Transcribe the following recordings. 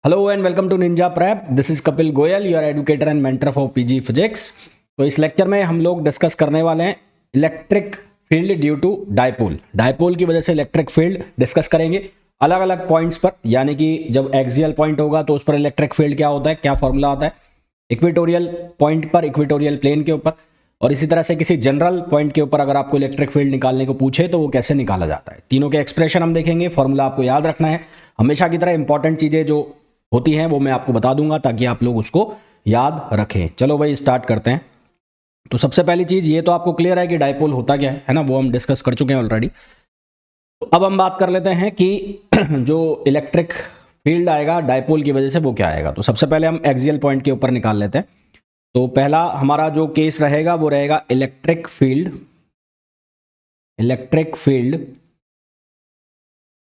Hello and welcome to Ninja Prep. This is Kapil Goyal, your educator and mentor for PG physics. तो इस lecture में हम लोग discuss करने वाले हैं electric field due to dipole. Dipole की वजह से इलेक्ट्रिक फील्ड डिस्कस करेंगे अलग अलग पॉइंट्स पर, यानी कि जब एक्सियल पॉइंट होगा तो उस पर इलेक्ट्रिक फील्ड क्या होता है, क्या फॉर्मूला आता है, इक्वेटोरियल पॉइंट पर, इक्वेटोरियल प्लेन के ऊपर, और इसी तरह से किसी जनरल पॉइंट के ऊपर अगर आपको इलेक्ट्रिक फील्ड निकालने को पूछे तो वो कैसे निकाला जाता है। तीनों के एक्सप्रेशन हम देखेंगे, फॉर्मूला आपको याद रखना है। हमेशा की तरह इंपॉर्टेंट चीज़ें जो होती हैं वो मैं आपको बता दूंगा ताकि आप लोग उसको याद रखें। चलो भाई स्टार्ट करते हैं। तो सबसे पहली चीज़ ये तो आपको क्लियर है कि डायपोल होता क्या है ना, वो हम डिस्कस कर चुके हैं ऑलरेडी। तो अब हम बात कर लेते हैं कि जो इलेक्ट्रिक फील्ड आएगा डायपोल की वजह से वो क्या आएगा। तो सबसे पहले हम एक्सियल पॉइंट के ऊपर निकाल लेते हैं। तो पहला हमारा जो केस रहेगा वो रहेगा electric field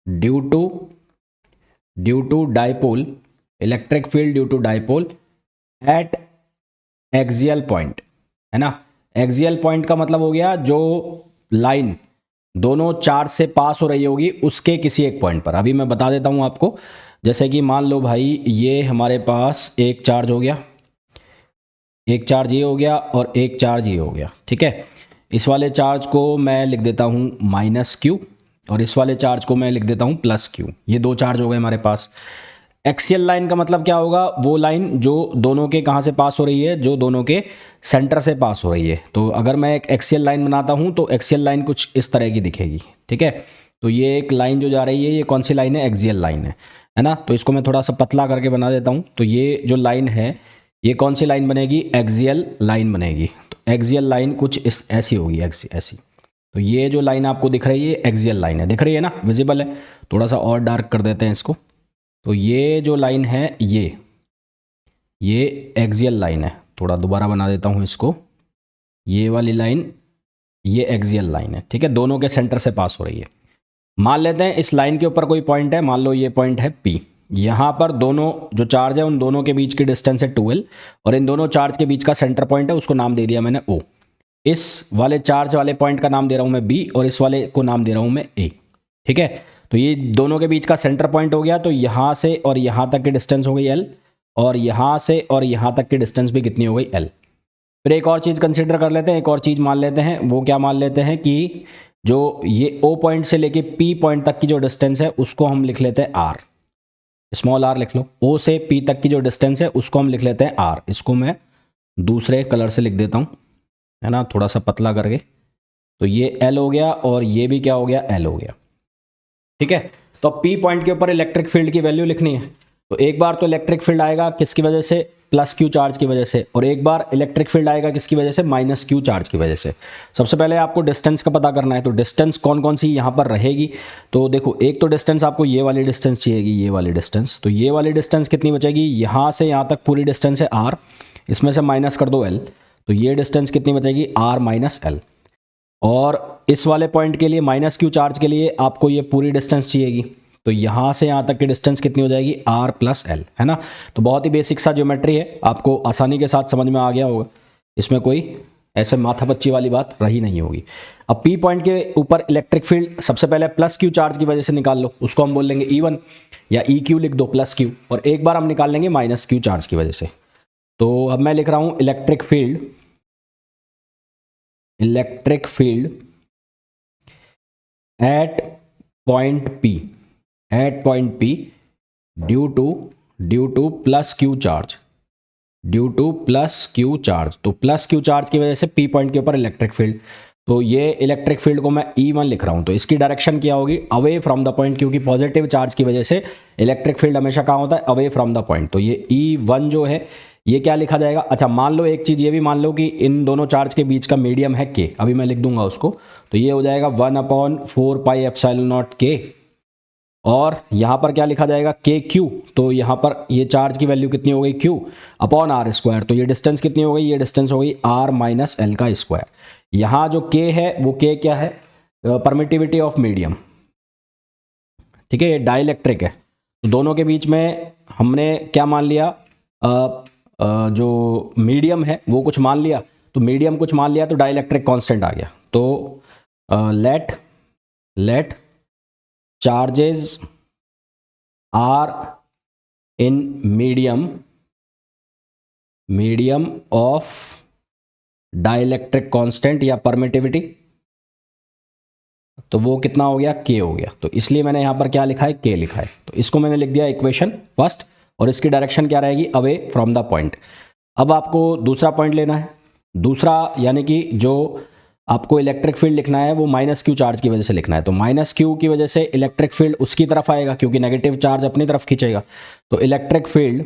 due to dipole, electric field due to dipole at axial point, है ना। एक्सियल पॉइंट का मतलब हो गया जो लाइन दोनों चार्ज से पास हो रही होगी उसके किसी एक पॉइंट पर। अभी मैं बता देता हूं आपको, जैसे कि मान लो भाई ये हमारे पास एक चार्ज हो गया, एक चार्ज ये हो गया और एक चार्ज ये हो गया, ठीक है। इस वाले चार्ज को मैं लिख देता हूं माइनस क्यू और इस वाले चार्ज को मैं लिख देता हूं प्लस क्यू। ये दो चार्ज हो गए हमारे पास। एक्सियल लाइन का मतलब क्या होगा, वो लाइन जो दोनों के कहाँ से पास हो रही है, जो दोनों के सेंटर से पास हो रही है। तो अगर मैं एक एक्सियल लाइन बनाता हूँ तो एक्सियल लाइन कुछ इस तरह की दिखेगी, ठीक है। तो ये एक लाइन जो जा रही है ये कौन सी लाइन है, एक्सियल लाइन है ना। तो इसको मैं थोड़ा सा पतला करके बना देता हूँ। तो ये जो लाइन है ये कौन सी लाइन बनेगी, एक्सियल लाइन बनेगी। तो एक्सियल लाइन कुछ इस ऐसी होगी, ऐसी। तो ये जो लाइन आपको दिख रही है एक्सियल लाइन है, दिख रही है ना, विजिबल है। थोड़ा सा और डार्क कर देते हैं इसको। तो ये जो लाइन है ये एक्सियल लाइन है। थोड़ा दोबारा बना देता हूँ इसको। ये वाली लाइन ये एक्सियल लाइन है, ठीक है, दोनों के सेंटर से पास हो रही है। मान लेते हैं इस लाइन के ऊपर कोई पॉइंट है, मान लो ये पॉइंट है P। यहाँ पर दोनों जो चार्ज है उन दोनों के बीच की डिस्टेंस है 2L और इन दोनों चार्ज के बीच का सेंटर पॉइंट है, उसको नाम दे दिया मैंने O। इस वाले चार्ज वाले पॉइंट का नाम दे रहा हूँ मैं B और इस वाले को नाम दे रहा हूँ मैं A, ठीक है। तो ये दोनों के बीच का सेंटर पॉइंट हो गया। तो यहाँ से और यहाँ तक की डिस्टेंस हो गई L और यहाँ से और यहाँ तक की डिस्टेंस भी कितनी हो गई L। फिर एक और चीज़ कंसिडर कर लेते हैं, एक और चीज़ मान लेते हैं। वो क्या मान लेते हैं कि जो ये O पॉइंट से लेके P पॉइंट तक की जो डिस्टेंस है उसको हम लिख लेते हैं R, स्मॉल r लिख लो। O से P तक की जो डिस्टेंस है उसको हम लिख लेते हैं R। इसको मैं दूसरे कलर से लिख देता हूँ, है ना, थोड़ा सा पतला करके। तो ये L हो गया और ये भी क्या हो गया, L हो गया, ठीक है। तो अब P पॉइंट के ऊपर इलेक्ट्रिक फील्ड की वैल्यू लिखनी है। तो एक बार तो इलेक्ट्रिक फील्ड आएगा किसकी वजह से, प्लस क्यू चार्ज की वजह से, और एक बार इलेक्ट्रिक फील्ड आएगा किसकी वजह से, माइनस क्यू चार्ज की वजह से। सबसे पहले आपको डिस्टेंस का पता करना है। तो डिस्टेंस कौन कौन सी यहाँ पर रहेगी, तो देखो एक तो डिस्टेंस आपको ये वाली डिस्टेंस चाहिएगी, ये वाली डिस्टेंस। तो ये वाली डिस्टेंस कितनी बचेगी, यहाँ से यहाँ तक पूरी डिस्टेंस है R, इसमें से माइनस कर दो L। तो ये डिस्टेंस कितनी बचेगी, R माइनस L। और इस वाले पॉइंट के लिए माइनस क्यू चार्ज के लिए आपको ये पूरी डिस्टेंस चाहिएगी। तो यहाँ से यहाँ तक की डिस्टेंस कितनी हो जाएगी, R प्लस L, है ना। तो बहुत ही बेसिक सा ज्योमेट्री है, आपको आसानी के साथ समझ में आ गया होगा, इसमें कोई ऐसे माथापच्ची वाली बात रही नहीं होगी। अब P पॉइंट के ऊपर इलेक्ट्रिक फील्ड सबसे पहले प्लस क्यू चार्ज की वजह से निकाल लो, उसको हम बोल लेंगे E1 या EQ लिख दो प्लस क्यू, और एक बार हम निकाल लेंगे माइनस क्यू चार्ज की वजह से। तो अब मैं लिख रहा हूँ electric field at point P due two plus Q charge, तो प्लस क्यू चार्ज की वजह से P पॉइंट के ऊपर इलेक्ट्रिक फील्ड। तो ये इलेक्ट्रिक फील्ड को मैं E1 लिख रहा हूं। तो इसकी डायरेक्शन क्या होगी, अवे फ्रॉम द पॉइंट, क्योंकि पॉजिटिव चार्ज की वजह से इलेक्ट्रिक फील्ड हमेशा कहाँ होता है, अवे फ्रॉम द पॉइंट। तो ये E1 जो है ये क्या लिखा जाएगा, अच्छा मान लो एक चीज़ ये भी मान लो कि इन दोनों चार्ज के बीच का मीडियम है K, अभी मैं लिख दूंगा उसको। तो ये हो जाएगा 1/4 पाई एप्सिलॉन नॉट K, और यहाँ पर क्या लिखा जाएगा, KQ। तो यहाँ पर ये चार्ज की वैल्यू कितनी हो गई, Q अपॉन R स्क्वायर। तो ये डिस्टेंस कितनी हो गई, ये डिस्टेंस हो गई R माइनस L का स्क्वायर। यहाँ जो K है वो K क्या है, परमिटिविटी ऑफ मीडियम, ठीक है, ये डाइलेक्ट्रिक है। तो दोनों के बीच में हमने क्या मान लिया, जो मीडियम है वो कुछ मान लिया। तो मीडियम कुछ मान लिया तो डाइलेक्ट्रिक कांस्टेंट आ गया। तो let charges are in medium of dielectric constant या परमिटिविटी, तो वो कितना हो गया, के हो गया। तो इसलिए मैंने यहां पर क्या लिखा है, के लिखा है। तो इसको मैंने लिख दिया इक्वेशन फर्स्ट, और इसकी डायरेक्शन क्या रहेगी, अवे फ्रॉम द पॉइंट। अब आपको दूसरा पॉइंट लेना है। दूसरा यानी कि जो आपको इलेक्ट्रिक फील्ड लिखना है वो माइनस क्यू चार्ज की वजह से लिखना है। तो माइनस क्यू की वजह से इलेक्ट्रिक फील्ड उसकी तरफ आएगा क्योंकि नेगेटिव चार्ज अपनी तरफ खींचेगा। तो इलेक्ट्रिक फील्ड,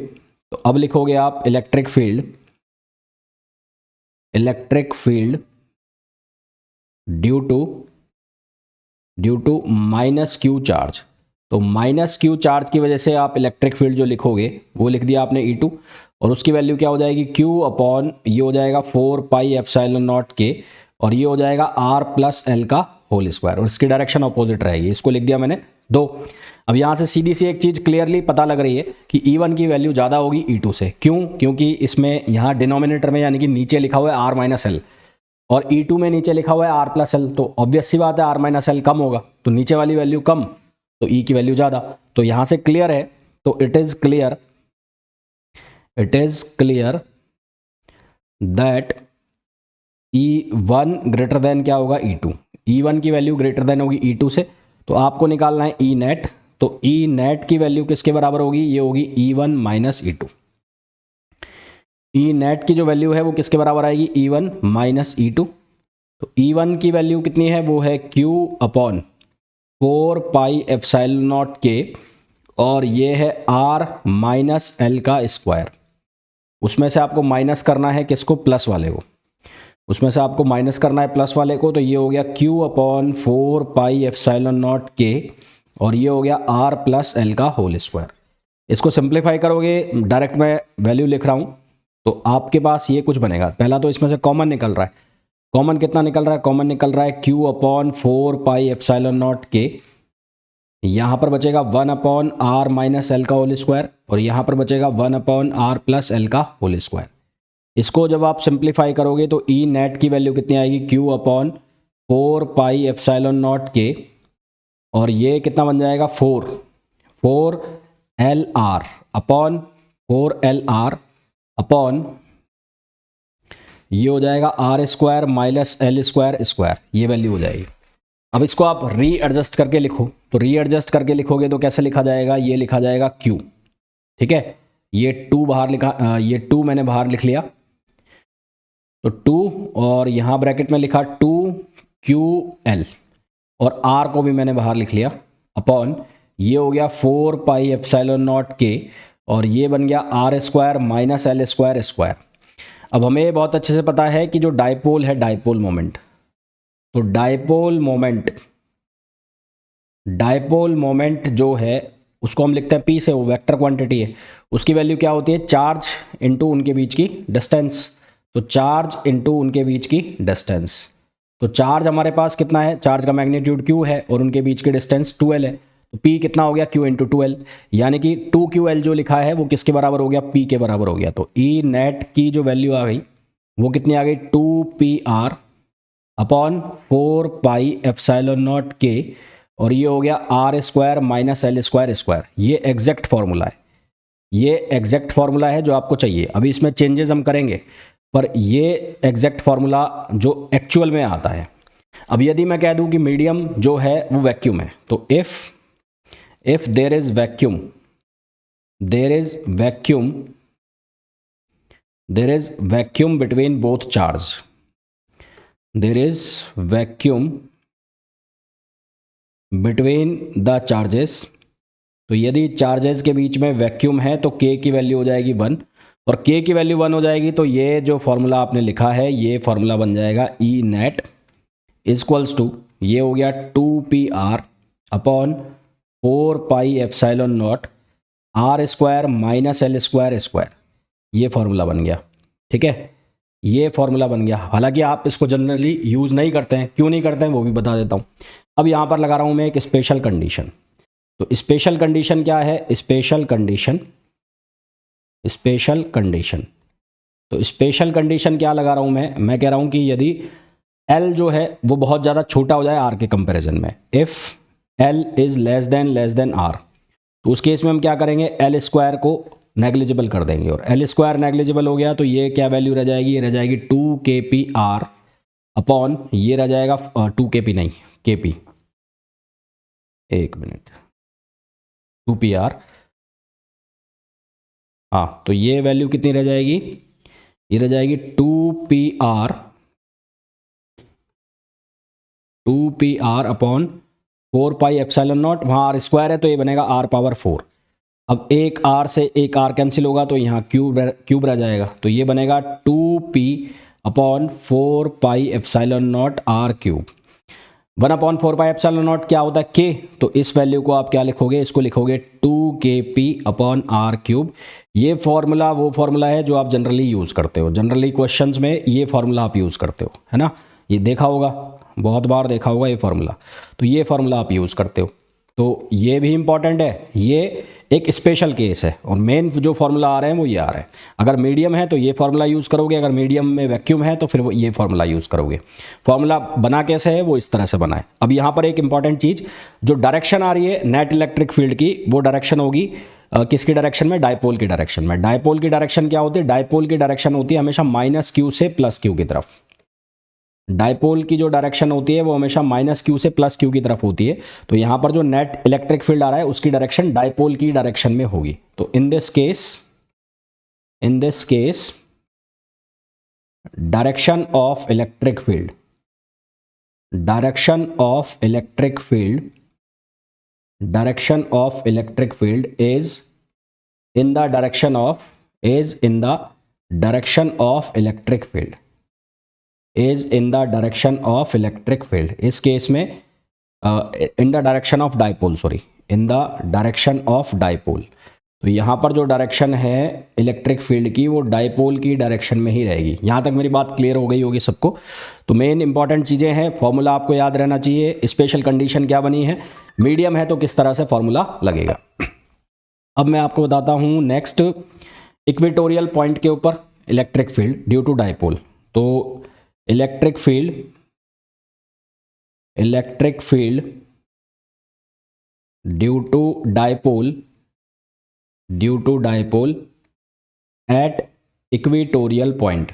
तो अब लिखोगे आप electric field due to minus q charge. तो माइनस क्यू चार्ज की वजह से आप इलेक्ट्रिक फील्ड जो लिखोगे वो लिख दिया आपने E2, और उसकी वैल्यू क्या हो जाएगी, Q अपॉन ये हो जाएगा 4 पाई एप्सिलॉन नॉट के, और ये हो जाएगा R प्लस L का होल स्क्वायर, और इसकी डायरेक्शन अपोजिट रहेगी। इसको लिख दिया मैंने 2। अब यहाँ से सीधी सी एक चीज़ क्लियरली पता लग रही है कि E1 की वैल्यू ज़्यादा होगी E2 से। क्यों? क्योंकि इसमें यहाँ डिनोमिनेटर में यानी कि नीचे लिखा हुआ है R माइनस एल, और E2 में नीचे लिखा हुआ है R प्लस एल। तो ऑब्वियस सी बात है R माइनस एल कम होगा, तो नीचे वाली वैल्यू कम तो E की वैल्यू ज़्यादा। तो यहाँ से क्लियर है, तो it is clear that E1 greater than क्या होगा, E2। E1 की वैल्यू ग्रेटर देन होगी E2 से। तो आपको निकालना है E नेट। तो E नेट की वैल्यू किसके बराबर होगी, ये होगी E1 minus E2। E net की जो वैल्यू है वो किसके बराबर आएगी, E1 माइनस E2। तो E1 की वैल्यू कितनी है, वो है Q upon 4 pi epsilon not के, और ये है R माइनस एल का स्क्वायर। उसमें से आपको माइनस करना है किसको, प्लस वाले को। उसमें से आपको माइनस करना है प्लस वाले को, तो ये हो गया Q upon 4 pi epsilon not के, और ये हो गया R प्लस एल का होल स्क्वायर। इसको सिंप्लीफाई करोगे, डायरेक्ट मैं वैल्यू लिख रहा हूँ, तो आपके पास ये कुछ बनेगा। पहला तो इसमें से कॉमन निकल रहा है, कॉमन कितना निकल रहा है, कॉमन निकल रहा है Q upon 4 pi epsilon not के, यहाँ पर बचेगा 1 अपॉन R माइनस एल का होल स्क्वायर, और यहाँ पर बचेगा 1 अपॉन R प्लस एल का होल स्क्वायर। इसको जब आप सिंप्लीफाई करोगे तो E नेट की वैल्यू कितनी आएगी, Q upon 4 pi epsilon not के, और ये कितना बन जाएगा 4 LR अपॉन 4 LR अपॉन ये हो जाएगा R square minus L square square, ये वैल्यू हो जाएगी। अब इसको आप री एडजस्ट करके लिखो, तो री एडजस्ट करके लिखोगे तो कैसे लिखा जाएगा, ये लिखा जाएगा Q, ठीक है। ये 2 बाहर लिखा, ये 2 मैंने बाहर लिख लिया, तो 2, और यहाँ ब्रैकेट में लिखा 2QL, और R को भी मैंने बाहर लिख लिया, अपॉन ये हो गया 4 पाई एप्सिलॉन नॉट के, और ये बन गया R square minus L square square. अब हमें बहुत अच्छे से पता है कि जो डाइपोल है, डाइपोल मोमेंट, तो डाइपोल मोमेंट जो है उसको हम लिखते हैं P से, वो वेक्टर क्वांटिटी है। उसकी वैल्यू क्या होती है, चार्ज इनटू उनके बीच की डिस्टेंस। तो चार्ज इनटू उनके बीच की डिस्टेंस, तो चार्ज हमारे पास कितना है, चार्ज का मैग्नीट्यूड Q है और उनके बीच की डिस्टेंस 2L है। तो P कितना हो गया, Q इंटू 2L, यानी कि 2QL जो लिखा है वो किसके बराबर हो गया, P के बराबर हो गया। तो E नेट की जो वैल्यू आ गई वो कितनी आ गई, 2PR upon 4 pi epsilon not के, और ये हो गया R square minus L square square. ये एग्जैक्ट फॉर्मूला है, ये एग्जैक्ट फॉर्मूला है जो आपको चाहिए। अभी इसमें चेंजेस हम करेंगे, पर ये एग्जैक्ट फॉर्मूला जो एक्चुअल में आता है। अब यदि मैं कह दूं कि मीडियम जो है वो वैक्यूम है, तो if there is vacuum between both charge, there is vacuum between the charges. तो यदि चार्जेस के बीच में वैक्यूम है तो K की वैल्यू हो जाएगी 1, और K की वैल्यू 1 हो जाएगी तो ये जो फॉर्मूला आपने लिखा है ये फॉर्मूला बन जाएगा E नेट इक्वल्स टू, ये हो गया 2PR upon 4 pi epsilon not R square minus L square square. ये फॉर्मूला बन गया, ठीक है, ये फॉर्मूला बन गया। हालांकि आप इसको जनरली यूज़ नहीं करते हैं, क्यों नहीं करते हैं वो भी बता देता हूँ। अब यहाँ पर लगा रहा हूँ मैं एक स्पेशल कंडीशन। तो स्पेशल कंडीशन क्या है, स्पेशल कंडीशन। तो स्पेशल कंडीशन क्या लगा रहा हूँ मैं कह रहा हूँ कि यदि L जो है वो बहुत ज़्यादा छोटा हो जाए R के कंपैरिजन में, if L is less than R, तो उस केस में हम क्या करेंगे, एल स्क्वायर को नेग्लिजिबल कर देंगे, और एल स्क्वायर नेग्लिजिबल हो गया तो ये क्या वैल्यू रह जाएगी, ये रह जाएगी 2kpr अपॉन, ये रह जाएगा 2kp नहीं kp, एक मिनट, 2pr, हाँ तो ये वैल्यू कितनी रह जाएगी, ये रह जाएगी 2pr upon 4 pi epsilon not, वहाँ आर स्क्वायर है तो ये बनेगा r पावर 4। अब एक r से एक r कैंसिल होगा तो यहाँ क्यूब रह जाएगा, तो ये बनेगा 2p upon 4 pi epsilon not r cube. 1/4 pi epsilon not क्या होता है, k, तो इस वैल्यू को आप क्या लिखोगे, इसको लिखोगे 2kp अपॉन r क्यूब। ये फॉर्मूला वो फॉर्मूला है जो आप जनरली यूज़ करते हो, जनरली क्वेश्चंस में ये फॉर्मूला आप यूज़ करते हो, है ना, ये देखा होगा, बहुत बार देखा होगा ये फार्मूला, तो ये फार्मूला आप यूज़ करते हो। तो ये भी इंपॉर्टेंट है, ये एक स्पेशल केस है, और मेन जो फार्मूला आ रहे हैं वो ये आ रहे हैं। अगर मीडियम है तो ये फार्मूला यूज़ करोगे, अगर मीडियम में वैक्यूम है तो फिर वो ये फार्मूला यूज़ करोगे। फार्मूला बना कैसे है, वो इस तरह से बना है। अब यहाँ पर एक इंपॉर्टेंट चीज़, जो डायरेक्शन आ रही है नेट इलेक्ट्रिक फील्ड की, वो डायरेक्शन होगी किसकी डायरेक्शन में, डायपोल की डायरेक्शन में। डायपोल की डायरेक्शन क्या होती है, डायपोल की डायरेक्शन होती है हमेशा -q से +q की तरफ। डायपोल की जो डायरेक्शन होती है वो हमेशा -q से +q की तरफ होती है। तो यहां पर जो नेट इलेक्ट्रिक फील्ड आ रहा है उसकी डायरेक्शन डायपोल की डायरेक्शन में होगी। तो in this case direction of electric field is in the direction of electric field, इस केस में in the direction of dipole. तो यहाँ पर जो डायरेक्शन है इलेक्ट्रिक फील्ड की वो डायपोल की डायरेक्शन में ही रहेगी। यहाँ तक मेरी बात क्लियर हो गई होगी सबको। तो मेन इंपॉर्टेंट चीज़ें हैं, फॉर्मूला आपको याद रहना चाहिए, स्पेशल कंडीशन क्या बनी है, मीडियम है तो किस तरह से फॉर्मूला लगेगा। अब मैं आपको बताता हूँ नेक्स्ट, इक्वेटोरियल पॉइंट के ऊपर electric field due to dipole. तो electric field due to dipole at equatorial point,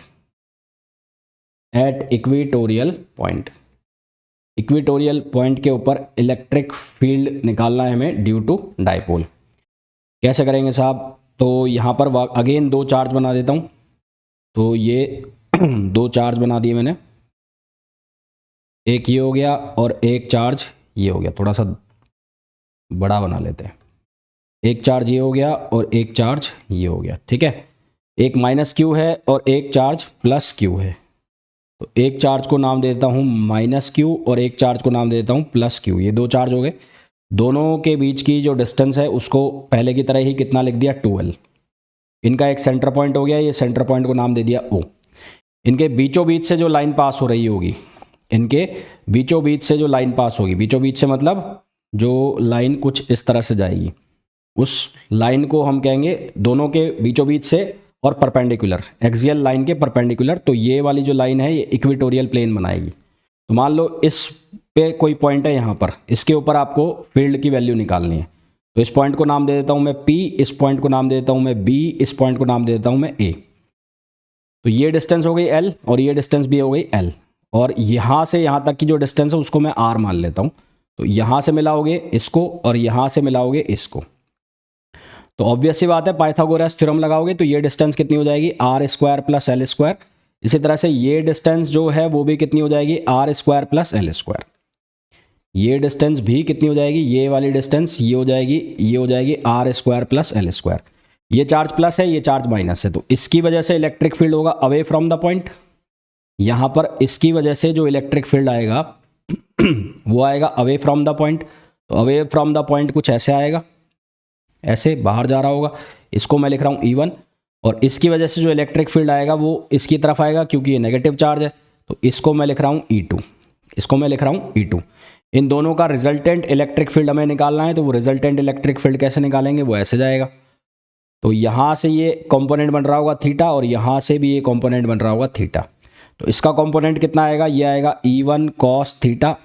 equatorial point के ऊपर इलेक्ट्रिक फील्ड निकालना है हमें ड्यू टू डायपोल। कैसे करेंगे साहब, तो यहाँ पर अगेन दो चार्ज बना देता हूँ। तो ये दो चार्ज बना दिए मैंने, एक ये हो गया और एक चार्ज ये हो गया, थोड़ा सा बड़ा बना लेते हैं। एक चार्ज ये हो गया और एक चार्ज ये हो गया, ठीक है। एक -q है और एक चार्ज +q है। तो एक चार्ज को नाम देता हूँ -q और एक चार्ज को नाम देता हूँ +q। ये दो चार्ज हो गए, दोनों के बीच की जो डिस्टेंस है उसको पहले की तरह ही कितना लिख दिया, 2l। इनका एक सेंटर पॉइंट हो गया, ये सेंटर पॉइंट को नाम दे दिया O। इनके बीचों बीच से जो लाइन पास हो रही होगी, बीचों बीच से मतलब जो लाइन कुछ इस तरह से जाएगी, उस लाइन को हम कहेंगे दोनों के बीचों बीच से और परपेंडिकुलर, एक्सियल लाइन के परपेंडिकुलर। तो ये वाली जो लाइन है ये इक्वेटोरियल प्लेन बनाएगी। तो मान लो इस पे कोई पॉइंट है यहाँ पर, इसके ऊपर आपको फील्ड की वैल्यू निकालनी है। तो इस पॉइंट को नाम दे देता हूँ मैं P, इस पॉइंट को नाम दे देता हूँ मैं B, इस पॉइंट को नाम दे देता हूँ मैं A। तो ये डिस्टेंस हो गई L और ये डिस्टेंस भी हो गई L, और यहाँ से यहाँ तक की जो डिस्टेंस है उसको मैं R मान लेता हूँ। तो यहाँ से मिलाओगे इसको और यहाँ से मिलाओगे इसको, तो ऑब्वियस सी बात है पाइथागोरस थ्योरम लगाओगे तो ये डिस्टेंस कितनी हो जाएगी, R² + L²। इसी तरह से ये डिस्टेंस जो है वो भी कितनी हो जाएगी, R² + L²। ये डिस्टेंस भी कितनी हो जाएगी, ये वाली डिस्टेंस ये हो जाएगी R² + L²। ये चार्ज प्लस है, ये चार्ज माइनस है, तो इसकी वजह से इलेक्ट्रिक फील्ड होगा अवे फ्रॉम द पॉइंट। यहाँ पर इसकी वजह से जो इलेक्ट्रिक फील्ड आएगा वो आएगा अवे फ्रॉम द पॉइंट। तो अवे फ्रॉम द पॉइंट कुछ ऐसे आएगा, ऐसे बाहर जा रहा होगा, इसको मैं लिख रहा हूँ E1। और इसकी वजह से जो इलेक्ट्रिक फील्ड आएगा वो इसकी तरफ आएगा क्योंकि ये नेगेटिव चार्ज है, तो इसको मैं लिख रहा हूँ E2। इन दोनों का रिजल्टेंट इलेक्ट्रिक फील्ड हमें निकालना है। तो वो रिजल्टेंट इलेक्ट्रिक फील्ड कैसे निकालेंगे, वो ऐसे जाएगा। तो यहाँ से ये कंपोनेंट बन रहा होगा थीटा और यहाँ से भी ये कंपोनेंट बन रहा होगा थीटा। तो इसका कंपोनेंट कितना आएगा, ये आएगा E1 cos थीटा,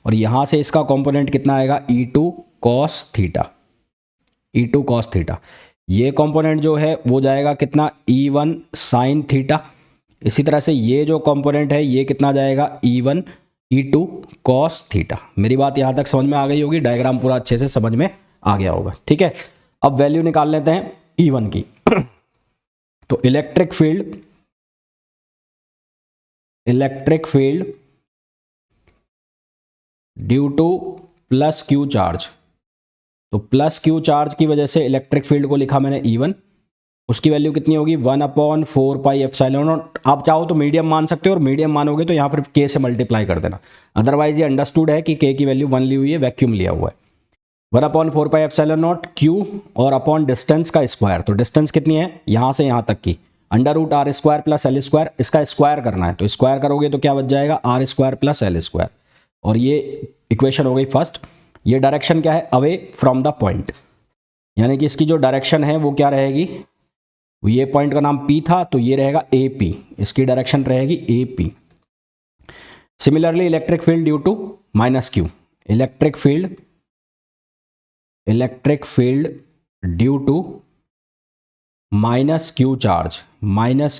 और यहाँ से इसका कंपोनेंट कितना आएगा, E2 cos theta. E2 cos theta. ये कंपोनेंट जो है वो जाएगा कितना, E1 साइन थीटा। इसी तरह से ये जो कंपोनेंट है ये कितना जाएगा, E1 E2 कॉस थीटा। मेरी बात यहाँ तक समझ में आ गई होगी, डायग्राम पूरा अच्छे से समझ में आ गया होगा। ठीक है, अब वैल्यू निकाल लेते हैं E1 की। तो electric field due two plus Q charge, तो प्लस क्यू चार्ज की वजह से इलेक्ट्रिक फील्ड को लिखा मैंने E1, उसकी वैल्यू कितनी होगी 1/4πε0। आप चाहो तो मीडियम मान सकते हो, और मीडियम मानोगे तो यहाँ पर k से मल्टीप्लाई कर देना, अदरवाइज ये अंडरस्टूड है कि k की वैल्यू 1 ली हुई है, वैक्यूम लिया हुआ है। 1/4πε0 q और अपॉन डिस्टेंस का स्क्वायर, तो डिस्टेंस कितनी है यहाँ से यहाँ तक की, √r² प्लस l स्क्वायर, इसका स्क्वायर करना है, तो स्क्वायर करोगे तो क्या बच जाएगा, r² प्लस l स्क्वायर। और ये इक्वेशन हो गई फर्स्ट। ये डायरेक्शन क्या है, अवे फ्रॉम द पॉइंट, यानी कि इसकी जो डायरेक्शन है वो क्या रहेगी, ये पॉइंट का नाम P था तो ये रहेगा AP, इसकी डायरेक्शन रहेगी AP। Similarly electric field due to minus q, electric field due to minus q charge, तो माइनस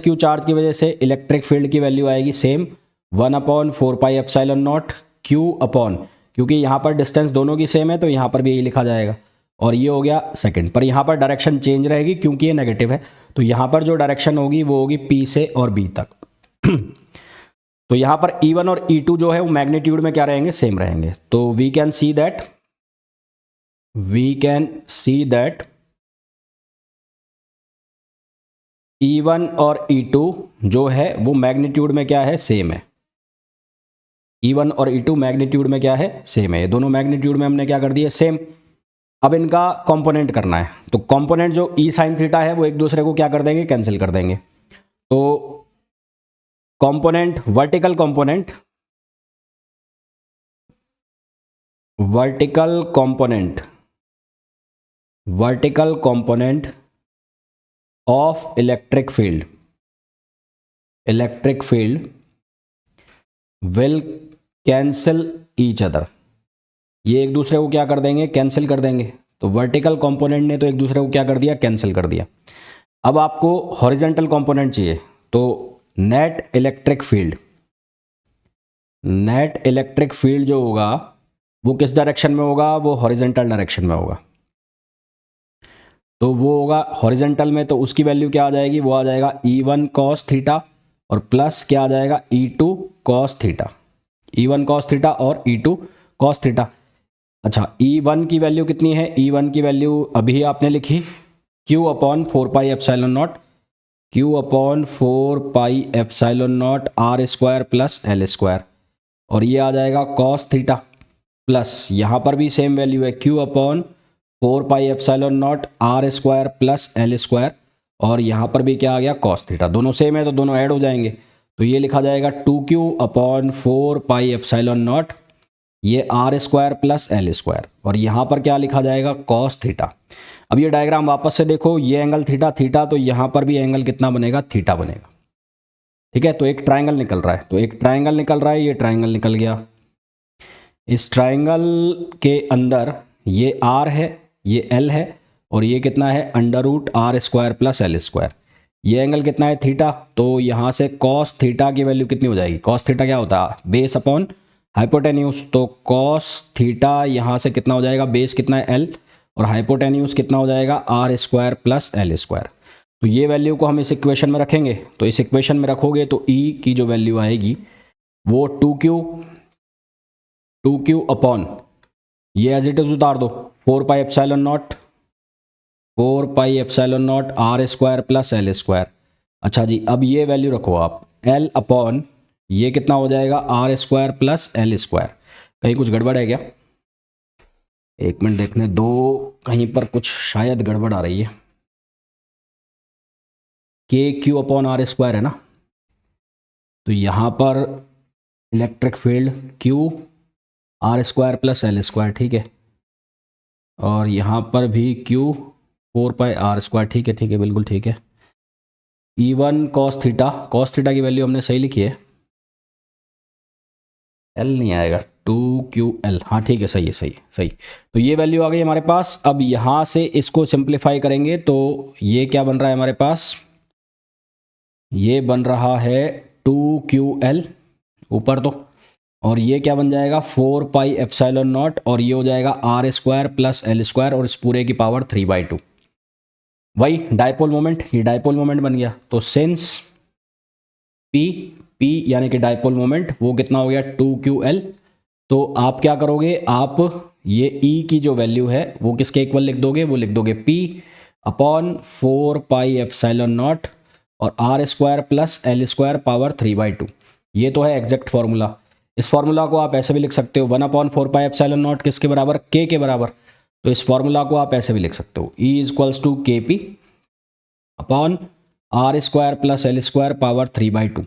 क्यू चार्ज की वजह से इलेक्ट्रिक फील्ड की वैल्यू आएगी सेम 1/4πε0 क्यू अपॉन, क्योंकि यहाँ पर डिस्टेंस दोनों की सेम है तो यहाँ पर भी यही लिखा जाएगा। और ये हो गया सेकंड, पर यहाँ पर डायरेक्शन चेंज रहेगी क्योंकि ये नेगेटिव है, तो यहाँ पर जो डायरेक्शन होगी वो होगी P से और B तक। तो यहाँ पर E1 और E2 जो है वो मैग्नीट्यूड में क्या रहेंगे, सेम रहेंगे। तो we can see that E1 और E2 जो है वो मैग्नीट्यूड में क्या है, सेम है। E1 और E2 मैग्नीट्यूड में क्या है, सेम है। ये दोनों मैग्नीट्यूड में हमने क्या कर दिया, सेम। अब इनका कंपोनेंट करना है, तो कंपोनेंट जो E साइन थीटा है वो एक दूसरे को क्या कर देंगे, कैंसिल कर देंगे। तो component vertical component of electric field will cancel each other, ये एक दूसरे को क्या कर देंगे, कैंसिल कर देंगे। तो वर्टिकल कंपोनेंट ने तो एक दूसरे को क्या कर दिया, कैंसिल कर दिया। अब आपको हॉरिजॉन्टल कंपोनेंट चाहिए, तो नेट इलेक्ट्रिक फील्ड जो होगा वो किस डायरेक्शन में होगा, वो हॉरिजॉन्टल डायरेक्शन में होगा। तो वो होगा हॉरिजॉन्टल में, तो उसकी वैल्यू क्या आ जाएगी, वो आ जाएगा E1 cos थीटा और प्लस क्या आ जाएगा, E2 cos theta. E1 cos theta और E2 cos थीटा। अच्छा, E1 की वैल्यू कितनी है, E1 की वैल्यू अभी आपने लिखी Q/4πε0 r² प्लस l², और ये आ जाएगा cos थीटा, प्लस यहाँ पर भी सेम वैल्यू है Q/4πε0 r² प्लस l², और यहाँ पर भी क्या आ गया, cos थीटा। दोनों सेम है तो दोनों ऐड हो जाएंगे, तो ये लिखा जाएगा 2Q/4πε0 ये r² प्लस l², और यहाँ पर क्या लिखा जाएगा, cos थीटा। अब ये डायग्राम वापस से देखो, ये एंगल थीटा, तो यहाँ पर भी एंगल कितना बनेगा, थीटा बनेगा। ठीक है, तो एक ट्रायंगल निकल रहा है, ये ट्रायंगल निकल गया। इस ट्रायंगल के अंदर ये r है, ये l है, और ये कितना है, √r² प्लस l²। ये एंगल कितना है, थीटा, तो यहाँ से cos थीटा की वैल्यू कितनी हो जाएगी, cos थीटा क्या होता है, बेस अपॉन हाइपोटेन्यूज। तो cos थीटा यहाँ से कितना हो जाएगा, बेस कितना है l, और हाइपोटेन्यूज कितना हो जाएगा, r² प्लस l²। तो ये वैल्यू को हम इस इक्वेशन में रखेंगे, तो इस इक्वेशन में रखोगे तो E की जो वैल्यू आएगी वो 2Q अपॉन, ये एज इट इज उतार दो, 4πε0 r² प्लस l²। अच्छा जी, अब ये वैल्यू रखो आप, L अपॉन ये कितना हो जाएगा, r² प्लस l²। कहीं कुछ गड़बड़ है क्या, एक मिनट देखने दो, कहीं पर कुछ शायद गड़बड़ आ रही है। KQ अपॉन r² है ना, तो यहाँ पर electric field Q r² plus l², ठीक है, और यहाँ पर भी Q 4πr², ठीक है, बिल्कुल ठीक है। E1 cos थीटा की वैल्यू हमने सही लिखी है, L नहीं आएगा, 2 2QL, हाँ ठीक है, सही है, सही है, सही। तो ये वैल्यू आ गई हमारे पास। अब यहाँ से इसको सिंप्लीफाई करेंगे तो ये क्या बन रहा है हमारे पास, ये बन रहा है 2QL ऊपर तो, और ये क्या बन जाएगा 4πε0, और ये हो जाएगा R² प्लस L² और इस पूरे की पावर 3/2। वही डायपोल मोमेंट, ये डायपोल मोमेंट बन गया। तो सिंस P यानी कि डायपोल मोमेंट वो कितना हो गया 2QL, तो आप क्या करोगे, आप ये E की जो वैल्यू है वो किसके इक्वल लिख दोगे, वो लिख दोगे P अपॉन 4πε0 और R² प्लस L² पावर 3/2। ये तो है एग्जैक्ट फॉर्मूला। इस फॉर्मूला को आप ऐसे भी लिख सकते हो 1/4πε0 किसके बराबर, K के बराबर। तो इस फॉर्मूला को आप ऐसे भी लिख सकते हो E = KP upon R² plus L² power 3/2।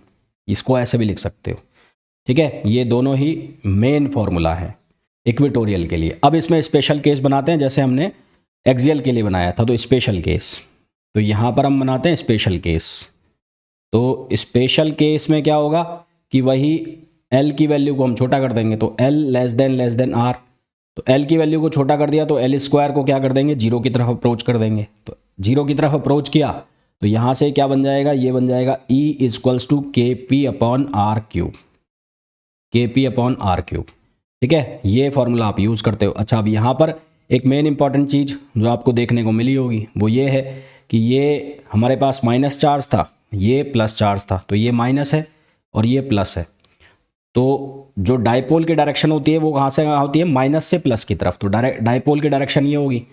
इसको ऐसे भी लिख सकते हो, ठीक है। ये दोनों ही मेन फॉर्मूला है इक्वेटोरियल के लिए। अब इसमें स्पेशल केस बनाते हैं, जैसे हमने एक्सियल के लिए बनाया था। तो स्पेशल केस, तो यहाँ पर हम बनाते हैं स्पेशल केस। तो स्पेशल केस में क्या होगा कि वही L की वैल्यू को हम छोटा कर देंगे, तो L लेस देन R। तो L की वैल्यू को छोटा कर दिया तो L² को क्या कर देंगे, 0 की तरफ अप्रोच कर देंगे। तो 0 की तरफ अप्रोच किया तो यहाँ से क्या बन जाएगा, ये बन जाएगा E = KP upon R³, KP upon R³, ठीक है। ये फॉर्मूला आप यूज़ करते हो। अच्छा, अब यहाँ पर एक मेन इंपॉर्टेंट चीज़ जो आपको देखने को मिली होगी वो ये है कि ये हमारे पास माइनस चार्ज था, ये प्लस चार्ज था, तो ये माइनस है और ये प्लस है। तो जो डायपोल की डायरेक्शन होती है वो कहाँ से कहाँ होती है, माइनस से प्लस की तरफ। तो डायपोल की डायरेक्शन ये होगी।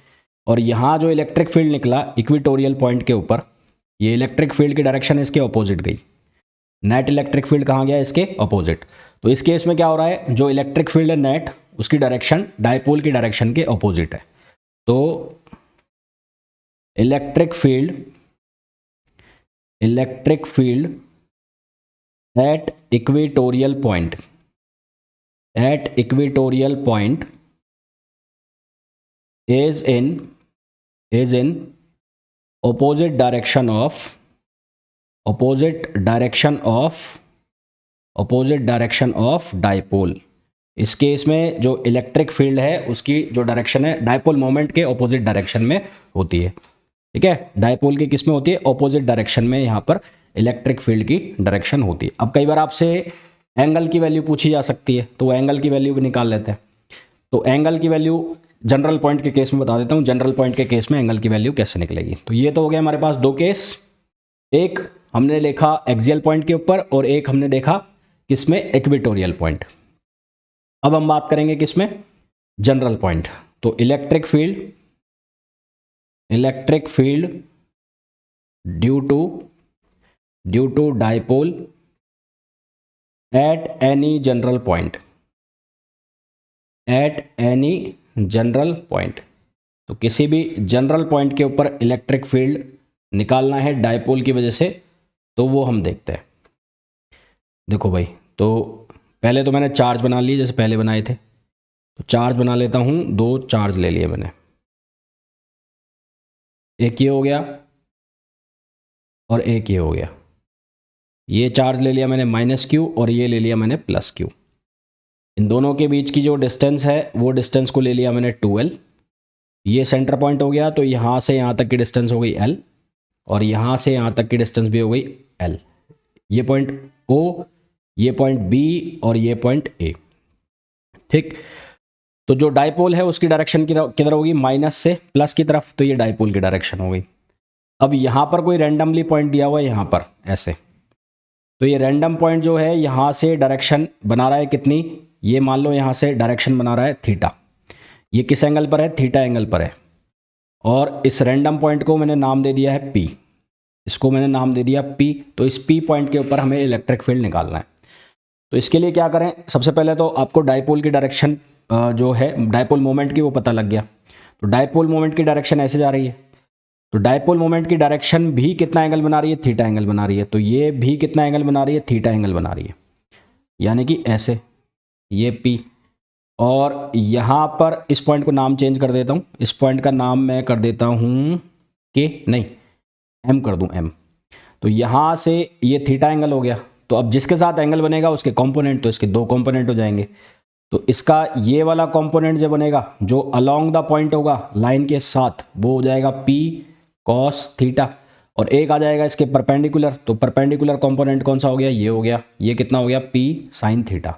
और यहाँ जो इलेक्ट्रिक फील्ड निकला इक्वेटोरियल पॉइंट के ऊपर, ये इलेक्ट्रिक फील्ड की डायरेक्शन इसके ऑपोजिट गई। नेट इलेक्ट्रिक फील्ड कहाँ गया, इसके ऑपोजिट। तो इस केस में क्या हो रहा है, जो इलेक्ट्रिक फील्ड है नेट, उसकी डायरेक्शन डायपोल की डायरेक्शन के ऑपोजिट है। तो electric field at equatorial point is in opposite direction of dipole। इस केस में जो इलेक्ट्रिक फील्ड है उसकी जो डायरेक्शन है डायपोल मोमेंट के ऑपोजिट डायरेक्शन में होती है, ठीक है। डायपोल की किस में होती है, ऑपोजिट डायरेक्शन में यहाँ पर इलेक्ट्रिक फील्ड की डायरेक्शन होती है। अब कई बार आपसे एंगल की वैल्यू पूछी जा सकती है, तो एंगल की वैल्यू भी निकाल लेते हैं। तो एंगल की वैल्यू जनरल पॉइंट के केस में बता देता हूँ, जनरल पॉइंट के केस में एंगल की वैल्यू कैसे निकलेगी। तो ये तो हो गया हमारे पास दो केस, एक हमने देखा एक्सियल पॉइंट के ऊपर और एक हमने देखा किसमें, इक्वेटोरियल पॉइंट। अब हम बात करेंगे किसमें, जनरल पॉइंट। तो electric field due to dipole at any general point. तो किसी भी जनरल पॉइंट के ऊपर इलेक्ट्रिक फील्ड निकालना है डायपोल की वजह से, तो वो हम देखते हैं। देखो भाई, तो पहले तो मैंने चार्ज बना लिए जैसे पहले बनाए थे। तो चार्ज बना लेता हूँ, दो चार्ज ले लिए मैंने, एक ये हो गया और एक ये हो गया। ये चार्ज ले लिया मैंने -Q और ये ले लिया मैंने +Q। इन दोनों के बीच की जो डिस्टेंस है वो डिस्टेंस को ले लिया मैंने 2L। ये सेंटर पॉइंट हो गया, तो यहाँ से यहाँ तक की डिस्टेंस हो गई L और यहाँ से यहाँ तक की डिस्टेंस भी हो गई L। ये पॉइंट O, ये पॉइंट B और ये पॉइंट A, ठीक। तो जो डायपोल है उसकी डायरेक्शन किधर होगी, माइनस से प्लस की तरफ, तो ये डायपोल की डायरेक्शन हो गई। अब यहाँ पर कोई रैंडमली पॉइंट दिया हुआ है यहाँ पर ऐसे, तो ये रैंडम पॉइंट जो है यहाँ से डायरेक्शन बना रहा है कितनी, ये मान लो यहाँ से डायरेक्शन बना रहा है थीटा। ये किस एंगल पर है, थीटा एंगल पर है। और इस रैंडम पॉइंट को मैंने नाम दे दिया है P, इसको मैंने नाम दे दिया P। तो इस P पॉइंट के ऊपर हमें इलेक्ट्रिक फील्ड निकालना है। तो इसके लिए क्या करें, सबसे पहले तो आपको डायपोल की डायरेक्शन जो है डायपोल मोमेंट की वो पता लग गया। तो डायपोल मोमेंट की डायरेक्शन ऐसे जा रही है, तो डायपोल मोमेंट की डायरेक्शन भी कितना एंगल बना रही है, थीटा एंगल बना रही है। तो ये भी कितना एंगल बना रही है, थीटा एंगल बना रही है, यानी कि ऐसे ये P। और यहाँ पर इस पॉइंट को नाम चेंज कर देता हूँ, इस पॉइंट का नाम मैं कर देता हूँ K, नहीं M कर दूँ, M। तो यहाँ से ये थीटा एंगल हो गया। तो अब जिसके साथ एंगल बनेगा उसके कंपोनेंट, तो इसके दो कंपोनेंट हो जाएंगे। तो इसका ये वाला कंपोनेंट जो बनेगा, जो अलोंग द पॉइंट होगा लाइन के साथ, वो हो जाएगा पी कॉस थीटा, और एक आ जाएगा इसके परपेंडिकुलर, तो परपेंडिकुलर कंपोनेंट कौन सा हो गया, ये हो गया, ये कितना हो गया, पी साइन थीटा।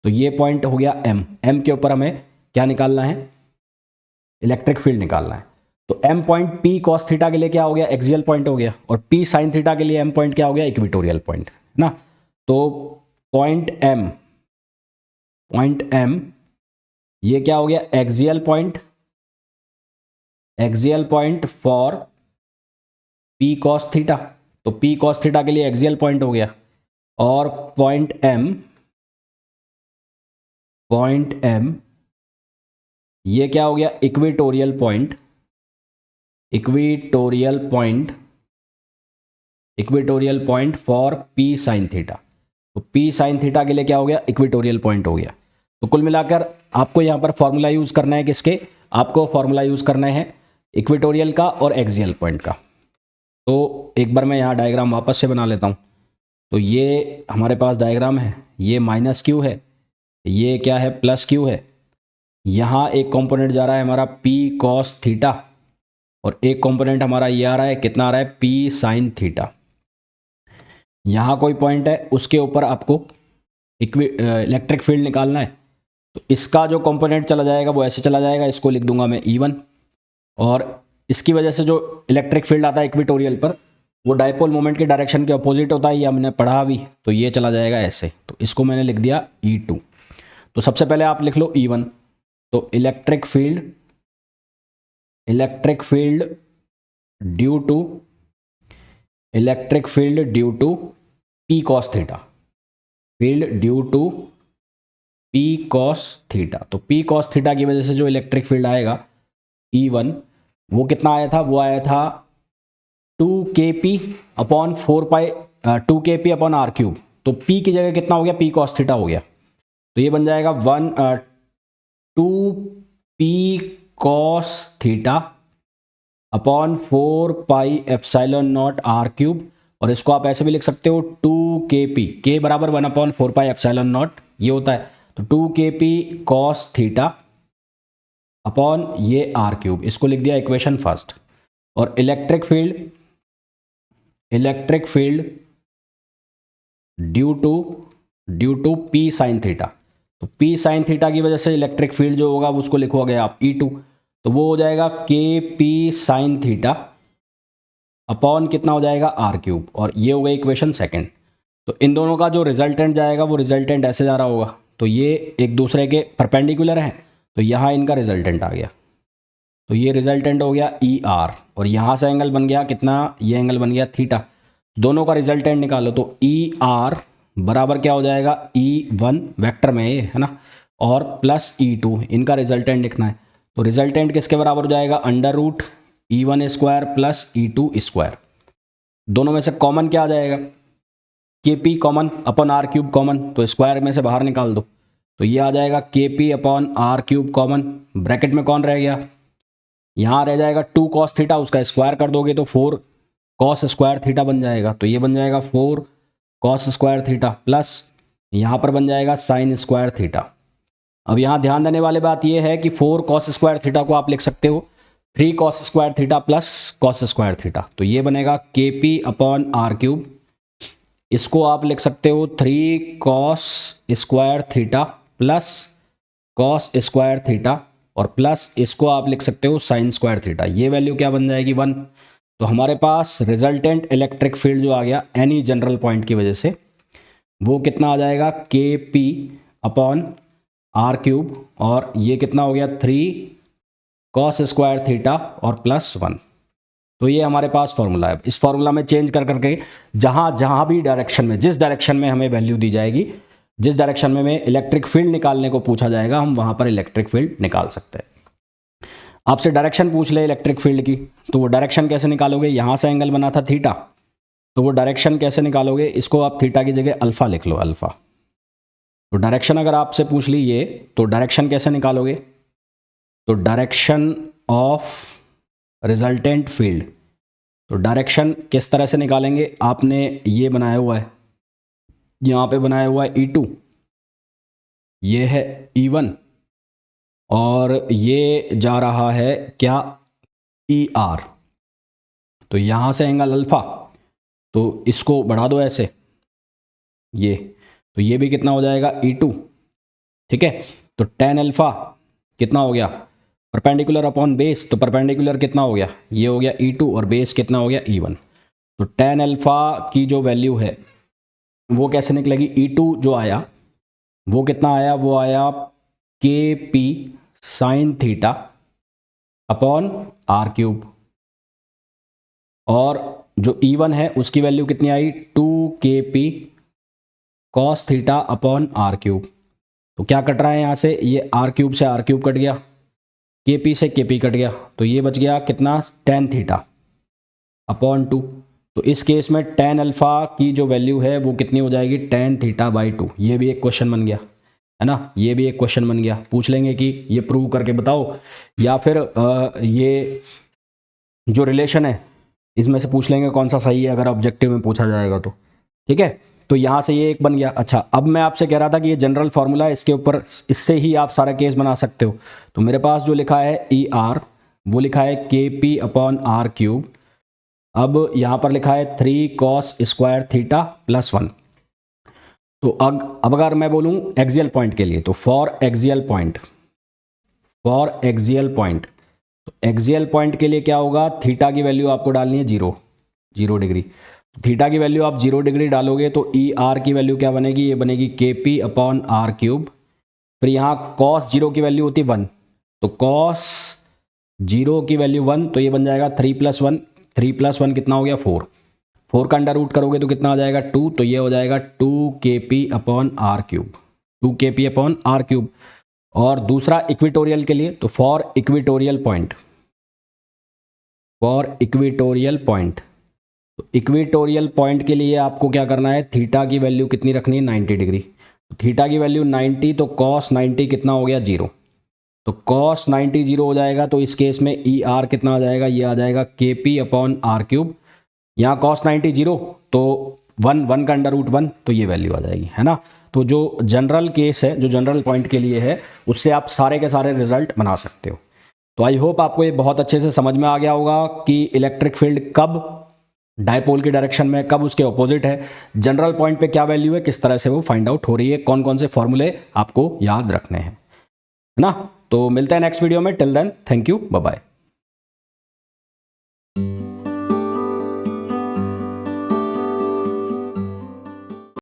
तो ये पॉइंट हो गया एम। एम के ऊपर हमें क्या निकालना है, इलेक्ट्रिक फील्ड निकालना है। तो M point p cos theta के लिए क्या हो गया, एक्सियल पॉइंट हो गया, और पी साइन थीटा के लिए एम पॉइंट क्या हो गया, इक्वेटोरियल पॉइंट, है ना। तो पॉइंट एम ये क्या हो गया, axial point for P cos theta. तो पी कॉस थीटा के लिए एक्सियल पॉइंट हो गया, और पॉइंट एम ये क्या हो गया, equatorial point for P sine theta. तो पी साइन थीटा के लिए क्या हो गया, इक्वेटोरियल पॉइंट हो गया। तो कुल मिलाकर आपको यहां पर फॉर्मूला यूज करना है किसके, आपको फॉर्मूला यूज करना है इक्वेटोरियल का और एक्सियल पॉइंट का। तो एक बार मैं यहां डायग्राम वापस से बना लेता हूं। तो ये हमारे पास डायग्राम है, ये माइनस क्यू है, ये क्या है, प्लस क्यू है। यहाँ एक कंपोनेंट जा रहा है हमारा पी कॉस थीटा, और एक कंपोनेंट हमारा ये आ रहा है, कितना आ रहा है, पी साइन थीटा। यहाँ कोई पॉइंट है, उसके ऊपर आपको इलेक्ट्रिक फील्ड निकालना है। तो इसका जो कंपोनेंट चला जाएगा वो ऐसे चला जाएगा, इसको लिख दूंगा मैं E1, और इसकी वजह से जो इलेक्ट्रिक फील्ड आता है इक्वेटोरियल पर, वो डायपोल मोमेंट के डायरेक्शन के अपोजिट होता है, ये हमने पढ़ा अभी। तो ये चला जाएगा ऐसे, तो इसको मैंने लिख दिया E2। तो सबसे पहले आप लिख लो E1। तो electric field due to p cos theta, तो पी कॉस थीटा की वजह से जो इलेक्ट्रिक फील्ड आएगा E1, वो कितना आया था, वो आया था 2kp upon 4 2kp upon r cube. तो P की जगह कितना हो गया, पी कॉस थीटा हो गया। तो ये बन जाएगा 2p cos theta upon 4 epsilon nought r cube, और इसको आप ऐसे भी लिख सकते हो 2kp, k बराबर 1 अपॉन 4 एप्सिलॉन नॉट ये होता है। तो 2kp कॉस थीटा अपॉन ये आर क्यूब, इसको लिख दिया इक्वेशन फर्स्ट। और electric field due to p sine theta, तो पी साइन थीटा की वजह से इलेक्ट्रिक फील्ड जो होगा उसको लिखोगे आप E2, तो वो हो जाएगा के पी साइन थीटा अपॉन कितना हो जाएगा, आर क्यूब, और ये हो गई इक्वेशन सेकंड। तो इन दोनों का जो रिजल्टेंट जाएगा वो रिजल्टेंट ऐसे जा रहा होगा, तो ये एक दूसरे के परपेंडिकुलर हैं, तो यहाँ इनका रिजल्टेंट आ गया। तो ये रिजल्टेंट हो गया ER, और यहाँ से एंगल बन गया कितना, ये एंगल बन गया थीटा। दोनों का रिजल्टेंट निकालो, तो ER बराबर क्या हो जाएगा, E1 वेक्टर में ये है ना, और प्लस E2, इनका रिजल्टेंट लिखना है। तो रिजल्टेंट किसके बराबर हो जाएगा, under root E1 square plus E2 square. दोनों में से कॉमन क्या आ जाएगा, KP common upon r cube common, तो स्क्वायर में से बाहर निकाल दो, तो ये आ जाएगा KP upon r cube common. Bracket में कौन रह गया, यहाँ रह जाएगा 2 कॉस थीटा, उसका स्क्वायर कर दोगे तो 4 कॉस स्क्वायर थीटा बन जाएगा। तो ये बन जाएगा 4 कॉस स्क्वायर थीटा, प्लस यहाँ पर बन जाएगा साइन स्क्वायर थीटा। अब यहाँ ध्यान देने वाली बात यह है कि 4 कॉस स्क्वायर थीटा को आप लिख सकते हो 3 cos square theta plus cos square theta, तो ये बनेगा KP अपॉन आर क्यूब। इसको आप लिख सकते हो 3 cos square theta plus cos square theta, और प्लस इसको आप लिख सकते हो साइन स्क्वायर थीटा। ये वैल्यू क्या बन जाएगी, 1। तो हमारे पास रिजल्टेंट इलेक्ट्रिक फील्ड जो आ गया एनी जनरल पॉइंट की वजह से, वो कितना आ जाएगा, KP अपॉन आर क्यूब, और ये कितना हो गया 3 कॉस स्क्वायर थीटा और प्लस 1। तो ये हमारे पास फॉर्मूला है। इस फॉर्मूला में चेंज कर करके जहाँ भी डायरेक्शन में, जिस डायरेक्शन में हमें वैल्यू दी जाएगी, जिस डायरेक्शन में हमें इलेक्ट्रिक फील्ड निकालने को पूछा जाएगा, हम वहाँ पर इलेक्ट्रिक फील्ड निकाल सकते हैं। आपसे डायरेक्शन पूछ ले इलेक्ट्रिक फील्ड की, तो वो डायरेक्शन कैसे निकालोगे, यहाँ से एंगल बना था थीटा, तो वो डायरेक्शन कैसे निकालोगे, इसको आप थीटा की जगह अल्फ़ा लिख लो, अल्फ़ा। तो डायरेक्शन अगर आपसे पूछ ली ये, तो डायरेक्शन कैसे निकालोगे, तो डायरेक्शन ऑफ रिजल्टेंट फील्ड, तो डायरेक्शन किस तरह से निकालेंगे, आपने ये बनाया हुआ है, यहाँ पे बनाया हुआ है E2, ये है E1 और ये जा रहा है क्या, ER। तो यहाँ से एंगल अल्फा, तो इसको बढ़ा दो ऐसे, ये तो ये भी कितना हो जाएगा, E2। ठीक है, तो tan अल्फा कितना हो गया, परपेंडिकुलर अपॉन बेस, तो परपेंडिकुलर कितना हो गया, ये हो गया E2 और बेस कितना हो गया E1। तो tan अल्फा की जो वैल्यू है वो कैसे निकलेगी, E2 जो आया वो कितना आया, वो आया KP sine theta upon R cube, और जो E1 है उसकी वैल्यू कितनी आई, 2KP cos theta upon R cube. तो क्या कट रहा है यहाँ से, ये R क्यूब से R क्यूब कट गया, KP से KP कट गया, तो ये बच गया कितना, tan थीटा अपॉन 2। तो इस केस में tan अल्फा की जो वैल्यू है वो कितनी हो जाएगी, tan थीटा बाई 2। ये भी एक क्वेश्चन बन गया है ना, ये भी एक क्वेश्चन बन गया। पूछ लेंगे कि ये प्रूव करके बताओ, या फिर ये जो रिलेशन है इसमें से पूछ लेंगे कौन सा सही है, अगर ऑब्जेक्टिव में पूछा जाएगा तो। ठीक है, तो यहाँ से ये एक बन गया। अच्छा, अब मैं आपसे कह रहा था कि ये जनरल फार्मूला है, इसके ऊपर इससे ही आप सारा केस बना सकते हो। तो मेरे पास जो लिखा है ER वो लिखा है KP अपॉन R क्यूब। अब यहाँ पर लिखा है 3 cos स्क्वायर थीटा प्लस 1। तो अब अगर मैं बोलूँ एक्सियल पॉइंट के लिए, तो for axial point, for axial point, तो एक्सियल पॉइंट के लिए क्या होगा, थीटा की वैल्यू आपको डालनी है 0 डिग्री। थीटा की वैल्यू आप 0 डिग्री डालोगे तो ER की वैल्यू क्या बनेगी, ये बनेगी KP अपॉन R क्यूब। फिर यहाँ cos 0 की वैल्यू होती 1, तो cos 0 की वैल्यू 1, तो ये बन जाएगा 3 + 1, 3 + 1 कितना हो गया 4, 4 का अंडर रूट करोगे तो कितना आ जाएगा 2, तो ये हो जाएगा 2KP upon R cube, 2KP upon R cube. और दूसरा इक्विटोरियल के लिए, तो for equatorial point, for equatorial point, तो इक्विटोरियल पॉइंट के लिए आपको क्या करना है, थीटा की वैल्यू कितनी रखनी है, 90 डिग्री। तो थीटा की वैल्यू 90, तो cos 90 कितना हो गया 0, तो cos 90 0 हो जाएगा। तो इस केस में ER कितना आ जाएगा, ये आ जाएगा KP अपॉन R क्यूब। यहाँ cos 90 0, तो 1 का अंडर रूट 1, तो ये वैल्यू आ जाएगी, है ना। तो जो जनरल केस है, जो जनरल पॉइंट के लिए है, उससे आप सारे के सारे रिजल्ट बना सकते हो। तो आई होप आपको ये बहुत अच्छे से समझ में आ गया होगा कि इलेक्ट्रिक फील्ड कब डायपोल की डायरेक्शन में, कब उसके ऑपोजिट है, जनरल पॉइंट पे क्या वैल्यू है, किस तरह से वो फाइंड आउट हो रही है, कौन कौन से फॉर्मूले आपको याद रखने हैं, है ना। तो मिलते हैं नेक्स्ट वीडियो में, till then thank you, bye bye.